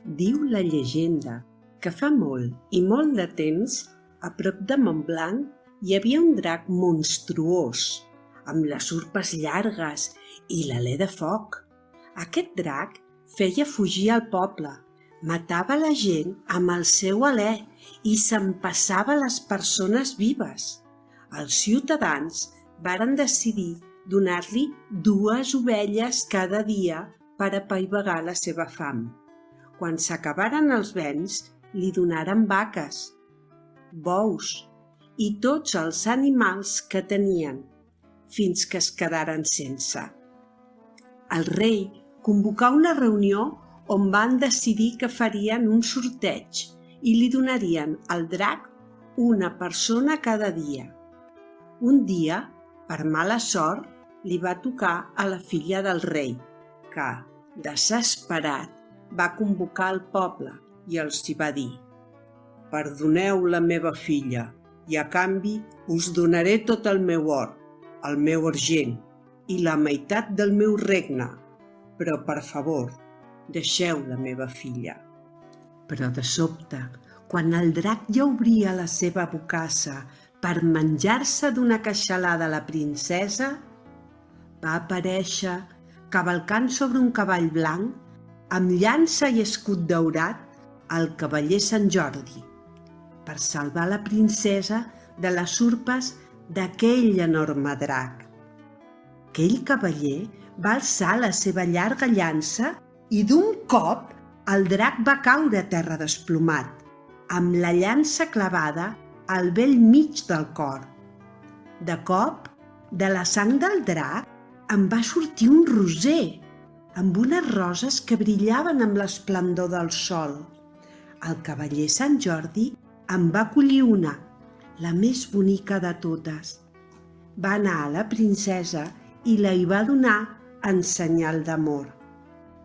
Diu la llegenda que fa molt i molt de temps, a prop de Montblanc, hi havia un drac monstruós, amb les urpes llargues i l'alè de foc. Aquest drac feia fugir el poble, matava la gent amb el seu alè i s'empassava les persones vives. Els ciutadans varen decidir donar-li 2 ovelles cada dia per apaivagar la seva fam. Quan s'acabaren els béns, li donaren vaques, bous i tots els animals que tenien, fins que es quedaren sense. El rei convocà una reunió on van decidir que farien un sorteig i li donarien al drac una persona cada dia. Un dia, per mala sort, li va tocar a la filla del rei, que, desesperat, va convocar el poble i els hi va dir: «Perdoneu la meva filla i a canvi us donaré tot el meu or, el meu argent i la meitat del meu regne, però per favor, deixeu la meva filla». Però de sobte, quan el drac ja obria la seva bocassa per menjar-se d'una queixalada la princesa, va aparèixer, cavalcant sobre un cavall blanc, amb llança i escut daurat, el cavaller Sant Jordi, per salvar la princesa de les urpes d'aquell enorme drac. Aquell cavaller va alçar la seva llarga llança i d'un cop el drac va caure a terra desplomat, amb la llança clavada al bell mig del cor. De cop, de la sang del drac en va sortir un roser, amb unes roses que brillaven amb l'esplendor del sol. El cavaller Sant Jordi en va collir una, la més bonica de totes. Va anar a la princesa i la hi va donar en senyal d'amor.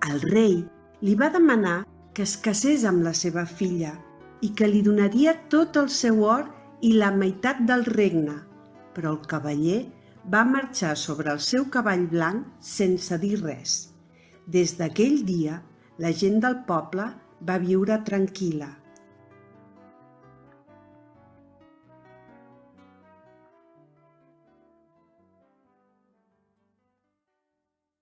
El rei li va demanar que es casés amb la seva filla i que li donaria tot el seu or i la meitat del regne, però el cavaller va marxar sobre el seu cavall blanc sense dir res. Des d'aquell dia, la gent del poble va viure tranquil·la,